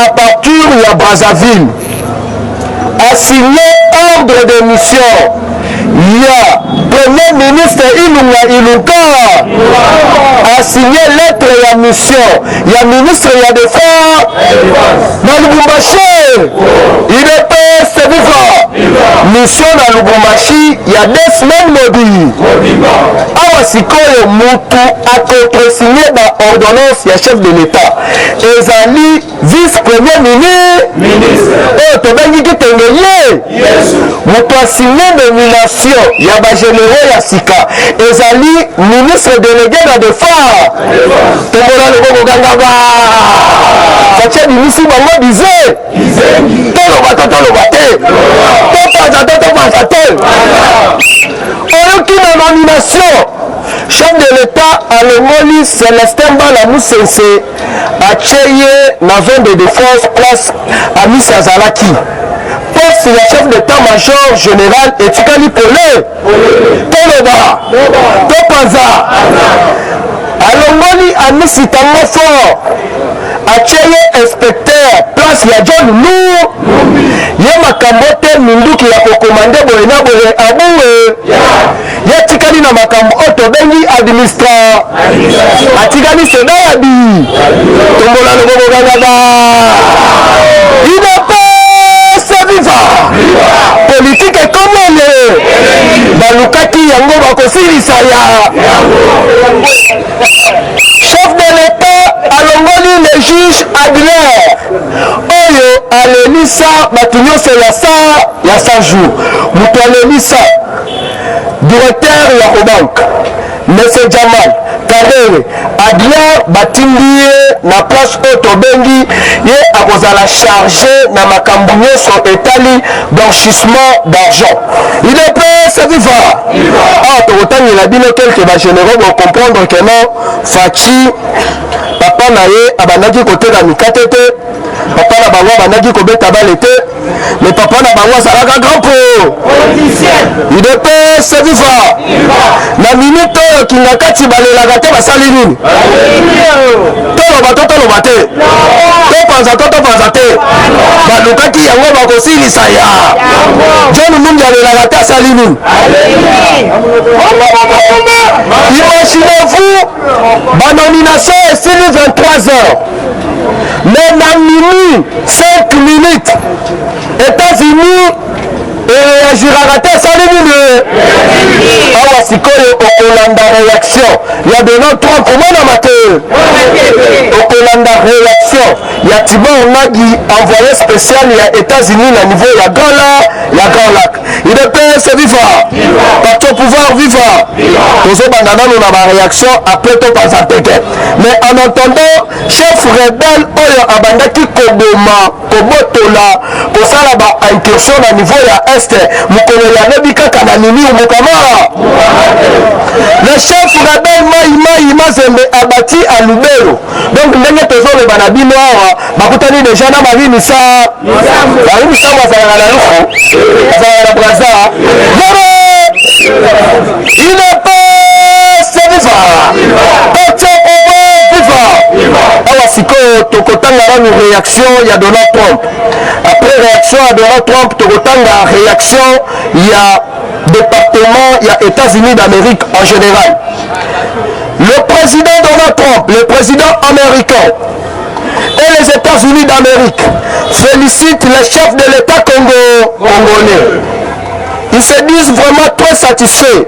à partir de Brazzaville a signé ordre de mission. Il y a Premier ministre Ilunga Iluka a signé lettre de mission. Il y a ministre de la Défense dans Lubumbashi. Il est PST vivant. Mission dans Lubumbashi, il y a 2 semaines mobile. Awa Sikoyo Moutou a contre-signé dans l'ordonnance, il y a chef de l'État. Ezali, vice-premier ministre. Et Tobengi Kitengeye. Moutou a signé nomination. Il y a des généraux Yassika. Ezali, ministre délégué de la Défense. Tomola le Bogo Gangaba. Fatia Bimissi Bango disait. Tolo Bate. Aucune nomination. Chef de l'État à l'Ongoli, Célestin Bala Moussensé a créé la zone de défense place à Miss Azalaki. Poste le chef d'état-major général et Tikali Pelé. Toloba. Topaza. À l'Ongoli, à Miss Itango Fort. A créé inspecteur place ya John Lou. Ye makambo te minduki ya kokomande boye na boye abouwe. Ye tikali na makambo oto bengi administrateur. Atikali seda ya bi. Tombola le bobo gangaba. Ina viva. Politique est comme elle. Balukaki yango bakosilisa ya. Chef de l'État alongoli le juge Adler. Oyo alelisa batunyoso ya 100 jours. Mutu alelisa directeur ya Obank Monsieur Jamal Kadere Adler batindi na place otobengi ye akozala chargé na makambo nyonso etali blanchissement d'argent. Il est prêt, c'est vivant. Ah, tokotangela bino quelques bagénéraux pour comprendre que non Fachi papa na ye abandaki koteka mikate te, papa na bango abandaki kobeta bale te, mais papa na bango azalaka grand po. Il est prêt, c'est vivant. Na minute oyo kingakati balelaka te basali nini? Toloba te. Topanza te. Balukaki yango bakosilisa ya. John Mungi alelaka te asali nini? Imaginez-vous, banomination esili 23 heures. Mais na minuit 5 minutes, États-Unis réagiraka te asali nini? Awa sikoyo okolanda réaction ya Donald Trump omona mate. Okolanda réaction ya Thibaut Nagi envoyé spécial ya États-Unis na niveau ya Grand Lac. Il est prêt, c'est vivant. Parti au pouvoir vivant. Tozo bandana nous na ba réaction après to pasateke. Mais en attendant, chef rebelle oyo abandaki koboma kobotola kosala ba incursion na niveau ya est mukolo ya nebi kaka na nini umukama. Le chef rebelle Maï Mazembe abati à Lubero. Donc ndenge tozo le banabino awa bakutani déjà na mavini sa bazala na lufu bazala na braza. Il est pas c'est vivant. Parti au vivant. Awa siko tokotanga la réaction ya Donald Trump. Après réaction à Donald Trump tokotanga réaction ya département il y a États-Unis d'Amérique en général. Le président Donald Trump, le président américain et les États-Unis d'Amérique félicitent les chefs de l'État congolais. Ils se disent vraiment très satisfaits.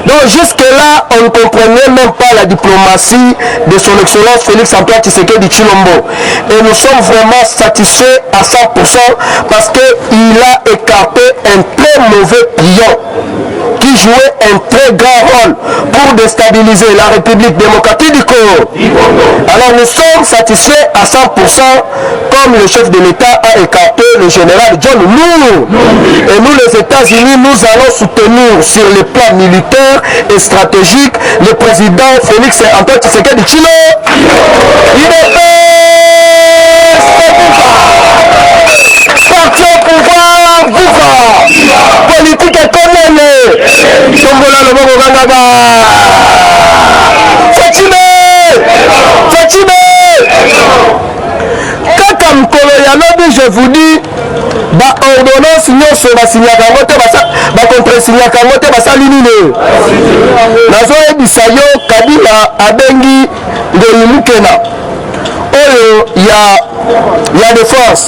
Donc jusque-là, on ne comprenait même pas la diplomatie de son excellence Félix-Antoine Tshisekedi Tshilombo. Et nous sommes vraiment satisfaits à 100% parce qu'il a écarté un très mauvais pion qui jouait un très grand rôle pour déstabiliser la République démocratique du Congo. Alors nous sommes satisfaits à 100% comme le chef de l'État a écarté le général John Lou. Et nous les États-Unis, nous allons soutenir sur le plan militaire et stratégique le président Félix-Antoine Tshisekedi Tshilombo. Il est parti au pouvoir, vivant. Politique économique. Tombola le Bogo Gangaba. Fatime. Kaka Mkolo je vous dis, ordonnance nyonso basinyaka yango te bakontresignaka yango te basali nini. Nazoyebisa yo Kabila abengi Ngoyi Mukena oyo ya défense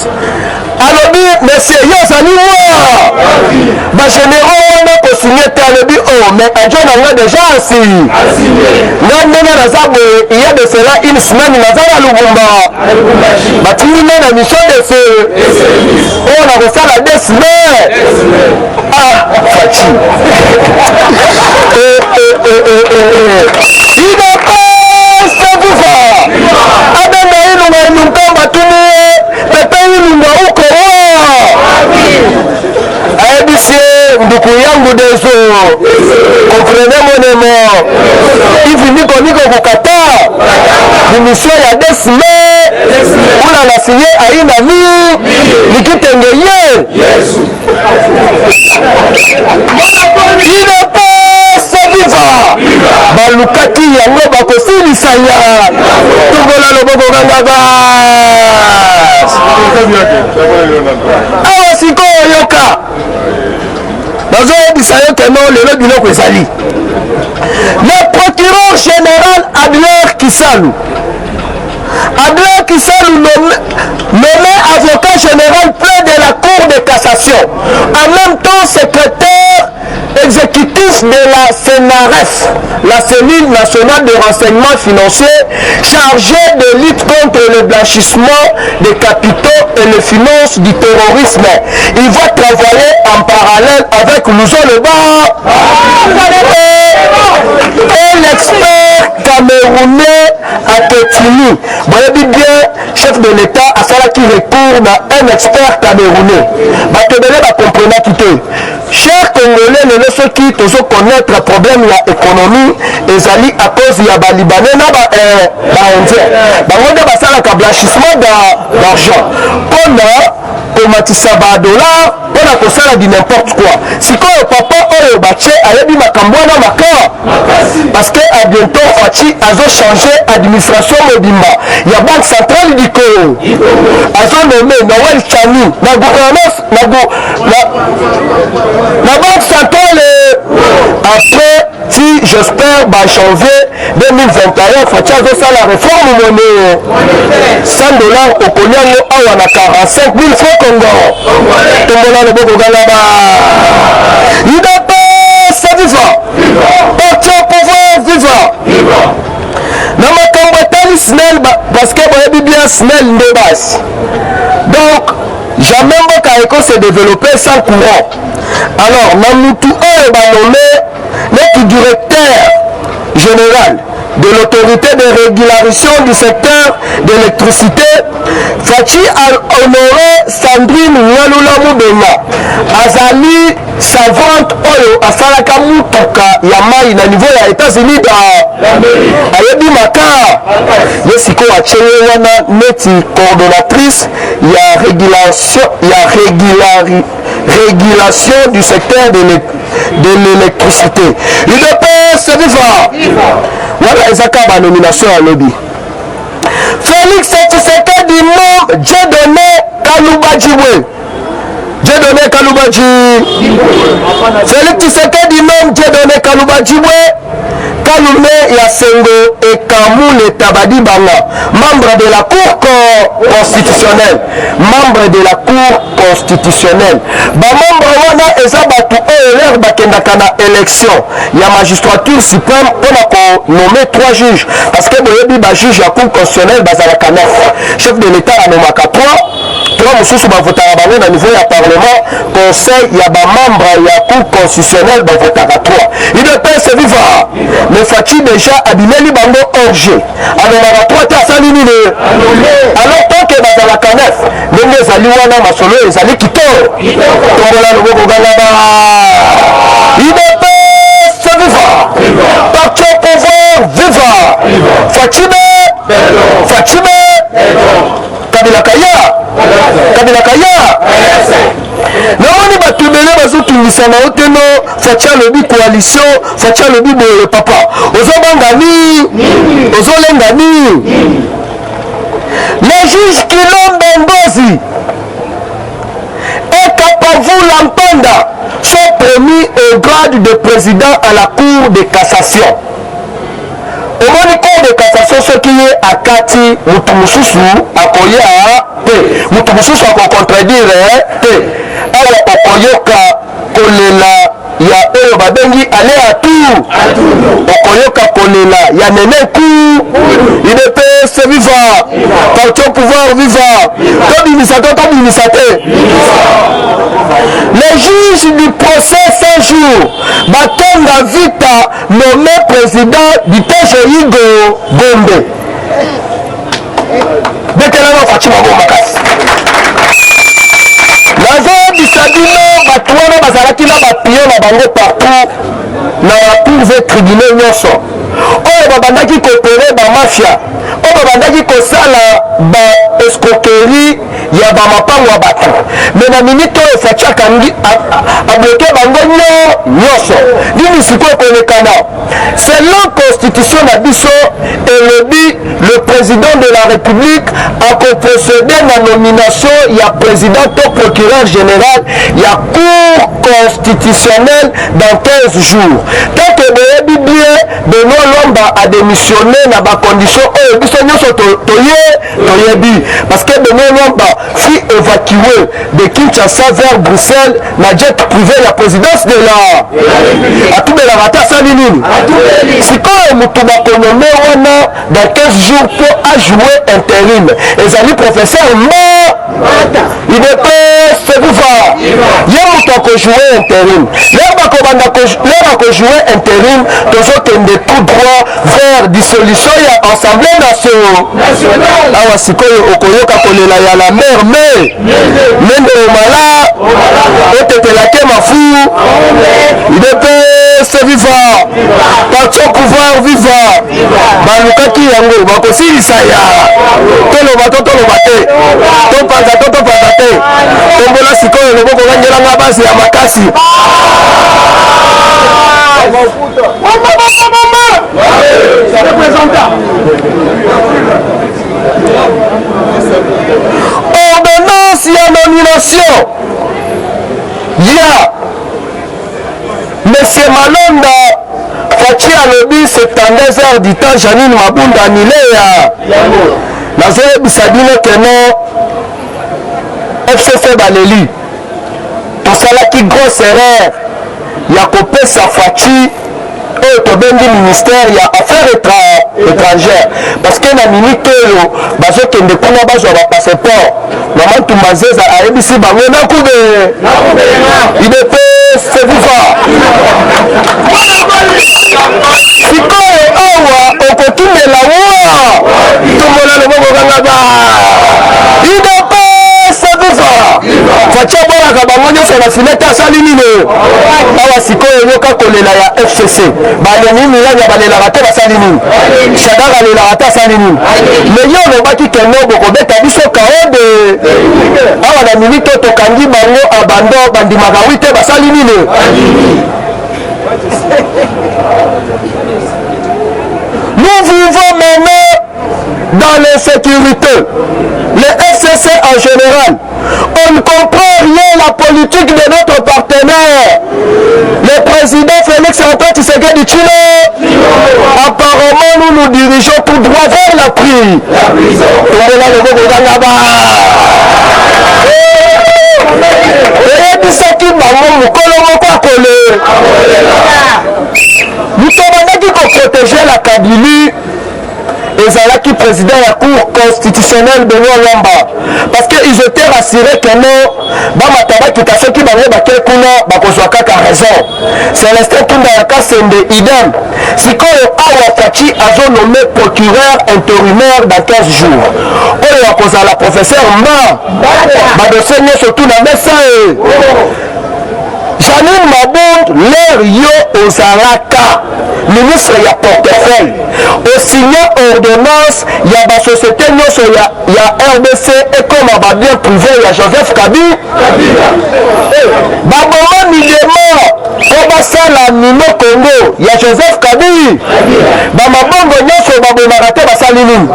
alobi monsieur yo ozali mwa bagénéraux wana kosigne te alobi o mais adjo nanga déjà asi nga ndenge naza boye iya de cela une semaine naza na Lubumba batindi nga na mission de feu oyo nakosala 2 semaines faci abenda ilunga ilunkamba tuni pepe ilunga uko ayebisie nduku yangu deso komprene monemo hivi niko kukata dimission ya 2 semaines una nasinye aina vi nikitengeye balukaki yango bakosilisa ya tungola loboko kangaba awa sikoyo yoka nazoyebisa yo keno lelo biloko ezali le procureur général Adler Kisalu nommé avocat général plein de la Cour de cassation, en même temps secrétaire exécutif de la CNRF, la cellule nationale de renseignement financier chargée de lutte contre le blanchissement des capitaux et les finances du terrorisme. Il va travailler en parallèle avec Louzo Leba et l'expert camerounais Aketini. Voyez bien, chef de l'État a fallu qu'il recourt à un expert camerounais. Batebele va comprendre tout. Chers Congolais, nous ceux qui tous connaître le problème de l'économie, ezali à cause de la Libanais, Indien. On a passé le blanchissement d'argent. On a komatisa ba dollar, on a kosala di n'importe quoi. Si quand papa oyo bache ayebi makambo na maka, parce que à bientôt Fachi azo changer administration mobimba. Il y a banque centrale du Congo. Azo nommé Noël Chani, la gouvernance, la banque centrale après si j'espère en janvier 2021 Fachi azo ça la réforme monnaie 100 $ au Konyango awa na 45 000 francs Congo. Tombola le boko galaba. UDPS viva. Parti au pouvoir viva. Namakambo tali snel parce que vous bien snel ndebas. Donc jamais mboka eko se développer sans courant. Alors Namutu est nommé le directeur général de l'autorité de régulation du secteur de l'électricité, Fachi a honoré Sandrine Nyalula Moubenga. Azali savante oyo asalaka mutuka ya mai na niveau ya États-Unis ayebi maka yesiko achenye wana neti coordonnatrice ya régulation du secteur de l'électricité. UDPS viva. Voilà ezaka ba nomination à lobby. Félix Tshisekedi nom Dieudonné Kalubadjibwe. Dieudonné Kalubadji. Félix Tshisekedi nom Dieudonné Kalubadjibwe. Kalume Yasengo et Kamule Tabadi Banga, membre de la Cour constitutionnelle. Membre de la Cour constitutionnelle. Membre wana ezabatu ELR bakendaka na élection. Ya magistrature suprême on a nommé 3 juges. Parce que boyebi ba juge ya Cour constitutionnelle bazalaka 9. Chef de l'État a nommé 3 mususu bavotaka bango na niveau ya parlement. Conseil ya ba membre ya Cour constitutionnelle bavotaka 3. UDPS viva. Le Fachi déjà abimeli bango orge. Alors on va 3 tasali nini. Alors tant que bazalaka 9, ndenge ezali wana masolo ezali kitoro. Tombola loboko galaba. UDPS viva. Parti au pouvoir viva. Fachi Kabila Kaya. Namoni batubele bazotungisa na oteno Fachi alobi coalition, Fachi alobi boye papa. Ozobanga ni, ozolenga ni. Le juge Kilombe Ngozi Pavou Lampanda sont promis au grade de président à la Cour de cassation. Au moins, Cour de cassation, ce qui est à Kati, Moutoumoussousou, à Koya, Moutoumoussousou, à contredire, alors Okoyoka, Kolela, ya oyo babengi aller à tout okoyoka kolela ya neneku IDPS viva parti au pouvoir viva tobimisa te. Les juges du procès 5 jours Batonga Vita nommé président du TGI Gombe betelanga Fatima Bomakasi nazo bisadino bato wana bazalaki na bapio na bango partout na bapouve tribunal nyonso oyo babandaki kopere bamafia oyo babandaki kosala baescroquerie ya bamapango ya bato me na minute oyo Faciaka abloke bango nyonso nini sikoyo kolekana selon constitution na biso elobi le président de la république akoprocéder na nomination ya président to procureur général ya cour constitutionnelle dans 15 jours tant que boyebi bien Benoît Lomba a démissionné na bacondition oyo biso nyonso toyebi parce que Benoît Lomba fut évacué de Kinshasa vers Bruxelles na jet privé la présidence de la atubelaka te asali nini sikoyo motu bakonome wana dans 15 jours pour ajouer intérim ezali professeur IDPS viva ye moto akojoue intérim lero akojouer intérim tozokende tout droit vers dissolution ya assemblée nationale awa sikoyo okoyoka kolela ya la mer mende omala otetelake mafu IDPS viva parti au pouvoir viva balukaki yango bakosilisa ya toloba te topanza te tombola sikoyo loboko gangelanga basi ya makasi ordonnance ya nomination ya monsieur Malonda Faci alobi 72 heures du temps Janine Mabunda anile ya nazoyebisa bino keno FCC baleli tosalaki grosse erreur ya kopesa Faci oyo tobengi ministère ya affaires étrangères parce que na minute oyo bazokende kuna bazwa bapasseport mama Tumazeza ayebisi bango nakube IDPS viva sikoyo awa okokimela wa tombola loboko kanga ba IDPS viva Faci abolaka bango nyonso na finete asali nini awa sikoyo yoka kolela ya FCC balengi milanya balelaka te basali nini Shadara alelaka te asali nini me yo olobaki keno bokobeta biso kaode awa na minute tokangi bango abando bandimaka wi te basali nini nous vivons maintenant dans l'insécurité le FCC en général on ne comprend rien la politique de notre partenaire le président Félix-Antoine Tshisekedi Tshilombo apparemment nous nous dirigeons tout droit vers la prison eyebisaki bango mokolo moko akole mitobandaki koprotéger la Kabylie ezalaki président ya cour constitutionnelle Benoît Lomba parce que ils étaient rassurés que non bamata bakita soki bango bake kuna bakozwa kaka raison Célestin Tunda ya Kasende idem sikoyo awa Faci azonome procureur intérimaire dans 15 jours oyo akozala professeur ma badossier nyonso tuna mesa Janine Mabunda l'air yo ozalaka ministre ya portefeuille osigné ordonnance ya basociété nyonso ya RDC ekoma babien privé ya Joseph Kabila baboma milemo pour basala Nino Congo ya Joseph Kabila bamabongo nyonso babomaka te basali nini.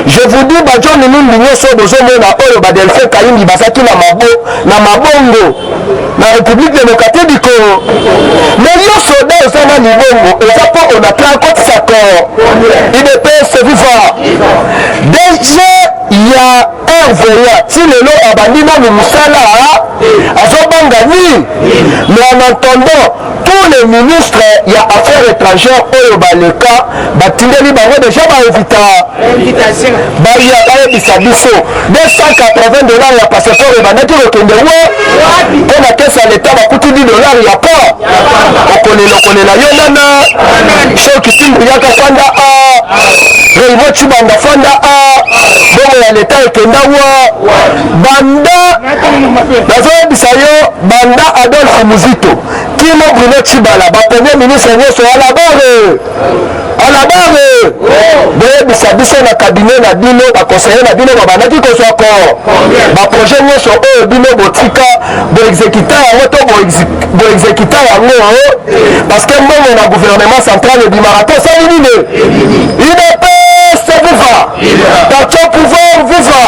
Je vous dis bajo nini nyonso bozomona oyo badelfe kayingi basaki na mabongo na République démocratique du Congo. Mais nyonso da ozana libongo eza po on a pris akotisa ko IDPS vivant. Déjà il y a RVA si lelo abandi nanu musala azobanga ni. Mais en attendant tous les ministres il y a affaires étrangères oyo baleka batindeli bango déjà bainvita baya bayebisa biso $280 ya passeport ebandaki kokende we mpo na kese ya leta bakuti $10 ya pa okolela yo nana soki timbuyaka fanda a reivo cibanda fanda a bongo ya leta ekenda wa banda nazoyebisa yo banda Adolphe Muzito kimo Bruno Chibala bapremier ministre nyonso alabare boyebisa biso na kabinet na bino baconseiller na bino babandaki kozwa ko baprojet nyonso oyo bino botika boexécuta yango to boexécuta yango parce que mbongo na gouvernement central ebimaka to osali nini UDPS viva parti au pouvoir viva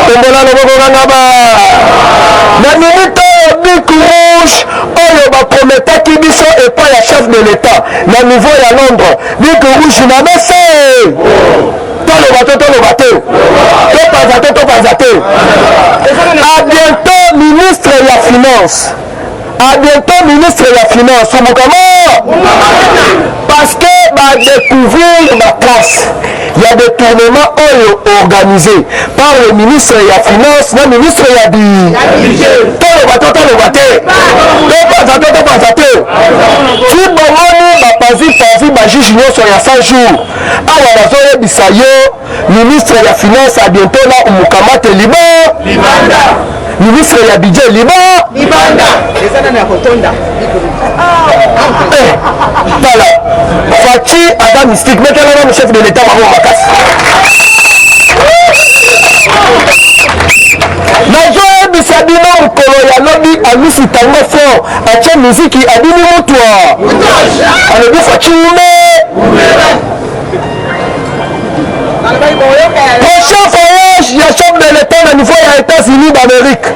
tombola loboko kangaba na minute bic rouge oyo baprometaki biso epai ya chef de l'état na niveau ya Londres bic rouge na mese toloba te topanza te à bientôt ministre ya finance omokama parce que badécouvrir ma place il y a des tournements organisés par le ministre ya finance na ministre ya toloba te topanza te ti bomoni bapanzi bajuge nyonso ya 100 jours awa bazoyebisa yo ministre ya finance à bientôt na omokamate libanda ministre ya budget libanda voilà Fachi Adam Mystique mekelana le chef de l'état bango makasi nazoyebisa bino mokolo ya lobi amisi tango fort atie miziki adini mutwa alobi Fachi prochain voyage ya chef de l'état na niveau ya États-Unis d'Amérique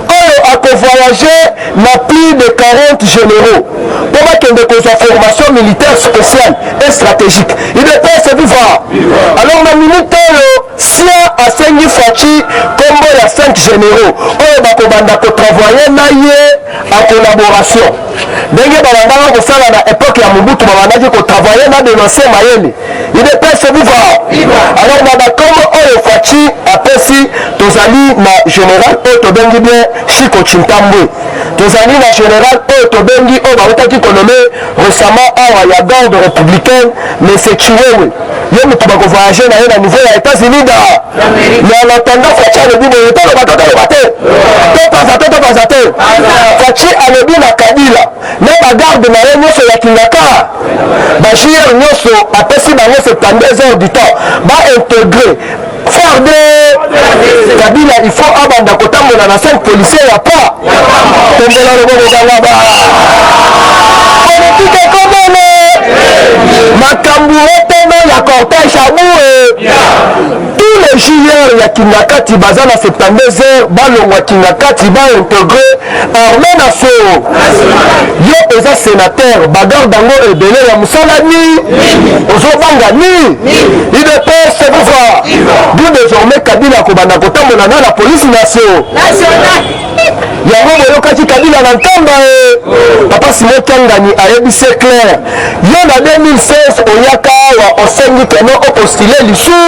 oyo akovoyager na plus de 40 généraux pour bakende kozwa formation militaire spéciale et stratégique IDPS vivant. Alors na minute oyo sia asengi Fachi kombo ya 5 généraux oyo bakobanda kotravailler na ye en collaboration ndenge babandaka kosala na époque ya Mobutu babandaki kotravailler na dénoncer mayele IDPS vivant. Alors na bakombo oyo Fachi apesi tozali na général oyo tobengi bien Chiko Chintambwe tozali na général oyo tobengi oyo bautaki konome récemment awa ya garde républicaine mais c'est Chiwewe yo mutu bakovoyager na ye na niveau ya États-Unis mais en attendant Fachi alobi boye toloba te Fachi alobi na Kabila na bagarde na ye nyonso ya kingaka bajir nyonso apesi bango 72 heures du temps baintégrer farde Kabila il faut abanda kotambola na 5 policiers ya pa tombola loboko kangaba politique ekomene makambo otena ya cortège abue tous les joueurs ya kingakati baza na 72 heures balongwa kingakati baintégré armée nationale yo eza sénateur bagarde yango ebele ya mosala ni ozobanga ni IDPS pouvoir d'où désormais Kabila akobanda kotambola na la police nationale yango boyokaki Kabila na ntamba papa Simon Kangani ayebisi clair yo na 2016 oyaka awa osengi keno opostile lisu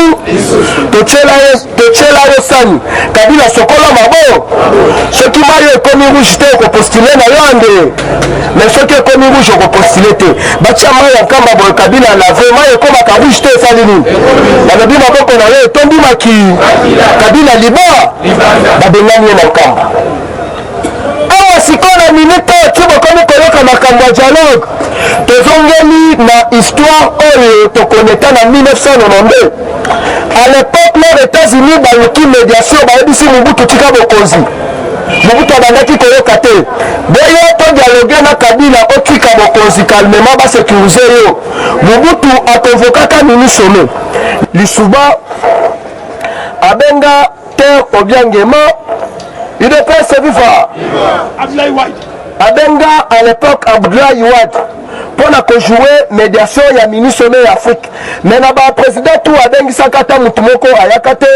totyela yo sani Kabila sokola mabo soki mayo ekomi rouge te okopostile na yo ande mais soki ekomi rouge okopostile te batia mayo ya nkamba boye Kabila lave mayo ekomaka rouge te esali nini balobi maboko na yo etondimaki Kabila liba babengani ye na nkamba awa sikoyo na minute oyo ti bokomi koyoka makambo ya dialogue tozongeli na histoire oyo tokoneta na 1992 à l'époque lor États-Unis baluki médiation bayebisi Mobutu tika bokonzi Mobutu abandaki koyoka te boyo to dialogue na Kabila otika bokonzi calmement ba sécuriser yo. Mobutu akonvokaka Mimi Some lisuba abenga Terre Obiangema UDPS viva abenga à l'époque Abdoulaye Wade pour jouer médiation ya Mimi Some ya Afrique. Mais na ba président tout abengi sakata mutumoko ayaka te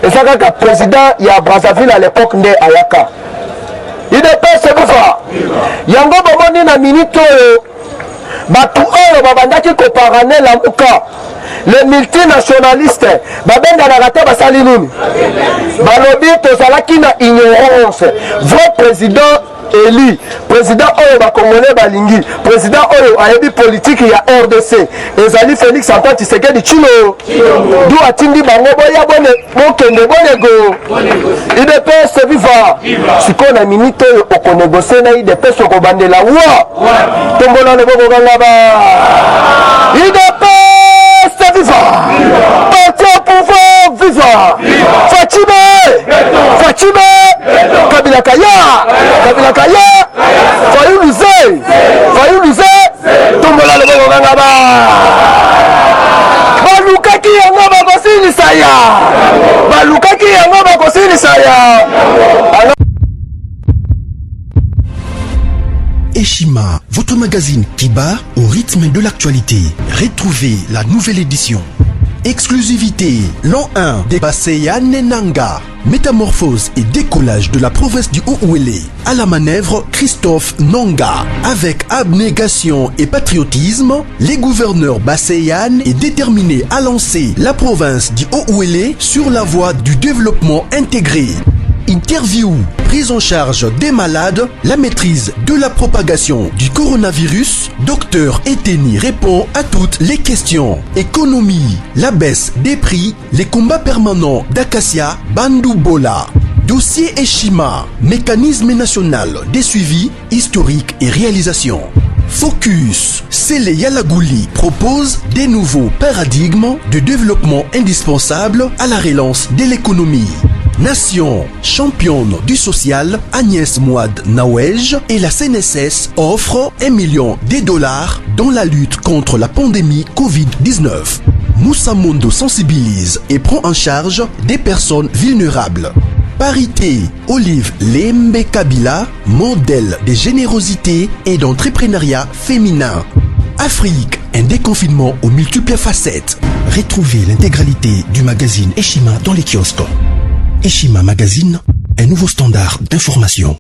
et sakaka président ya Brazzaville à l'époque nde ayaka. UDPS viva yango bomoni na minute oyo batu oyo babandaki koparane la muka les multinationalistes babenganaka te basali nini balobi tozalaki na ignorance. Vrai président Eli, président oyo bakongolais balingi, président oyo ayebi politique ya RDC ezali Félix Antoine Tshisekedi Tshilo du atindi bango boya bone bokende bonego UDPS viva sikoyo na minute oyo okonegocie na UDPS okobandela wa tombola ne bokokanga ba UDPS viva parti au pouvoir viva Fatime Kabila Kaya Fayou Lise tombola le bokokanga ba balukaki yango bakosilisa ya Eshima, votre magazine qui bat au rythme de l'actualité. Retrouvez la nouvelle édition. Exclusivité, l'an 1 des Basseyane Nanga. Métamorphose et décollage de la province du Haut-Ouélé. À la manœuvre, Christophe Nanga. Avec abnégation et patriotisme, les gouverneurs Basseyane est déterminé à lancer la province du Haut-Ouélé sur la voie du développement intégré. Interview, prise en charge des malades, la maîtrise de la propagation du coronavirus. Docteur Eteni répond à toutes les questions. Économie, la baisse des prix, les combats permanents d'Acacia, Bandoubola. Dossier Eshima, mécanisme national des suivis historiques et réalisations. Focus, Sele Yalagouli propose des nouveaux paradigmes de développement indispensables à la relance de l'économie. Nation, championne du social, Agnès Mouad Nawej et la CNSS offrent $1 million dans la lutte contre la pandémie Covid-19. Moussa Mondo sensibilise et prend en charge des personnes vulnérables. Parité, Olive Lembe Kabila, modèle de générosité et d'entrepreneuriat féminin. Afrique, un déconfinement aux multiples facettes. Retrouvez l'intégralité du magazine Eshima dans les kiosques. Eshima Magazine, un nouveau standard d'information.